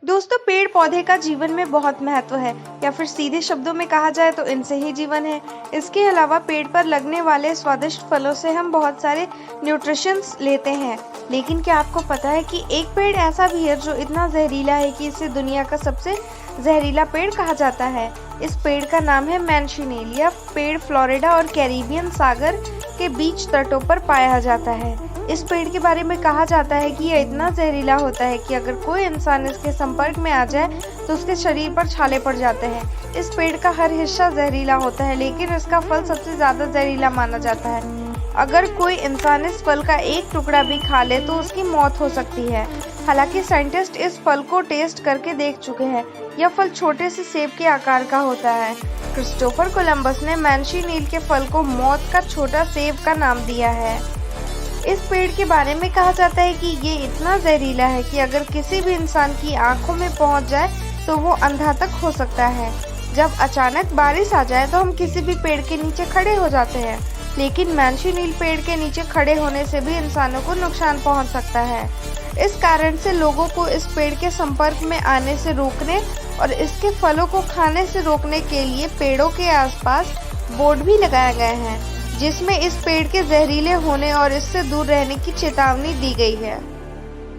दोस्तों, पेड़ पौधे का जीवन में बहुत महत्व है, या फिर सीधे शब्दों में कहा जाए तो इनसे ही जीवन है। इसके अलावा पेड़ पर लगने वाले स्वादिष्ट फलों से हम बहुत सारे न्यूट्रिशंस लेते हैं। लेकिन क्या आपको पता है कि एक पेड़ ऐसा भी है जो इतना जहरीला है कि इसे दुनिया का सबसे जहरीला पेड़ कहा जाता है। इस पेड़ का नाम है मैंशिनील। यह पेड़ फ्लोरिडा और कैरिबियन सागर के बीच तटों पर पाया जाता है। इस पेड़ के बारे में कहा जाता है कि यह इतना जहरीला होता है कि अगर कोई इंसान इसके संपर्क में आ जाए तो उसके शरीर पर छाले पड़ जाते हैं। इस पेड़ का हर हिस्सा जहरीला होता है, लेकिन इसका फल सबसे ज्यादा जहरीला माना जाता है। अगर कोई इंसान इस फल का एक टुकड़ा भी खा ले तो उसकी मौत हो सकती है। हालांकि साइंटिस्ट इस फल को टेस्ट करके देख चुके हैं। यह फल छोटे से सेब के आकार का होता है। क्रिस्टोफर कोलंबस ने मैंशिनील के फल को मौत का छोटा सेब का नाम दिया है। इस पेड़ के बारे में कहा जाता है कि ये इतना जहरीला है कि अगर किसी भी इंसान की आंखों में पहुंच जाए तो वो अंधा तक हो सकता है। जब अचानक बारिश आ जाए तो हम किसी भी पेड़ के नीचे खड़े हो जाते हैं, लेकिन मैंशिनील पेड़ के नीचे खड़े होने से भी इंसानों को नुकसान पहुंच सकता है। इस कारण से लोगों को इस पेड़ के संपर्क में आने से रोकने और इसके फलों को खाने से रोकने के लिए पेड़ों के आसपास बोर्ड भी लगाए गए हैं, जिसमें इस पेड़ के जहरीले होने और इससे दूर रहने की चेतावनी दी गई है।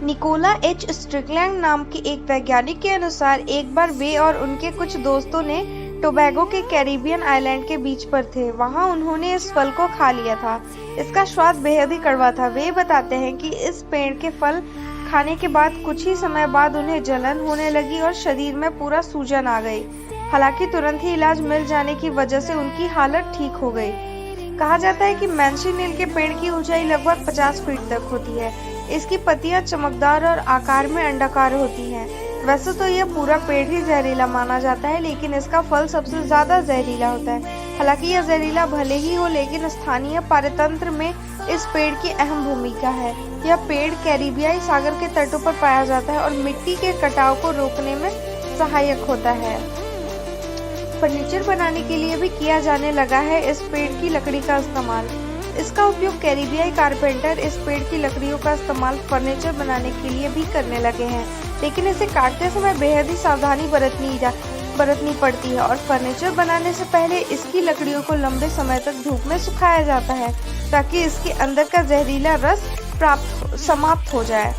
निकोला एच स्ट्रिकलैंड नाम के एक वैज्ञानिक के अनुसार एक बार वे और उनके कुछ दोस्तों ने टोबैगो के कैरिबियन आइलैंड के बीच पर थे। वहां उन्होंने इस फल को खा लिया था। इसका स्वाद बेहद ही कड़वा था। वे बताते हैं कि इस पेड़ के फल खाने के बाद कुछ ही समय बाद उन्हें जलन होने लगी और शरीर में पूरा सूजन आ गई। हालांकि तुरंत ही इलाज मिल जाने की वजह से उनकी हालत ठीक हो गई। कहा जाता है कि मैंशिनील के पेड़ की ऊंचाई लगभग 50 फीट तक होती है। इसकी पत्तियां चमकदार और आकार में अंडाकार होती हैं। वैसे तो यह पूरा पेड़ ही जहरीला माना जाता है, लेकिन इसका फल सबसे ज्यादा जहरीला होता है। हालांकि यह जहरीला भले ही हो, लेकिन स्थानीय पारतंत्र में इस पेड़ की अहम भूमिका है। यह पेड़ कैरिबियाई सागर के तटों पर पाया जाता है और मिट्टी के कटाव को रोकने में सहायक होता है। फर्नीचर बनाने के लिए भी किया जाने लगा है इस पेड़ की लकड़ी का इस्तेमाल। इसका उपयोग कैरिबियाई कारपेंटर इस पेड़ की लकड़ियों का इस्तेमाल फर्नीचर बनाने के लिए भी करने लगे हैं, लेकिन इसे काटते समय बेहद ही सावधानी बरतनी पड़ती है और फर्नीचर बनाने से पहले इसकी लकड़ियों को लंबे समय तक धूप में सुखाया जाता है ताकि इसके अंदर का जहरीला रस समाप्त हो जाए।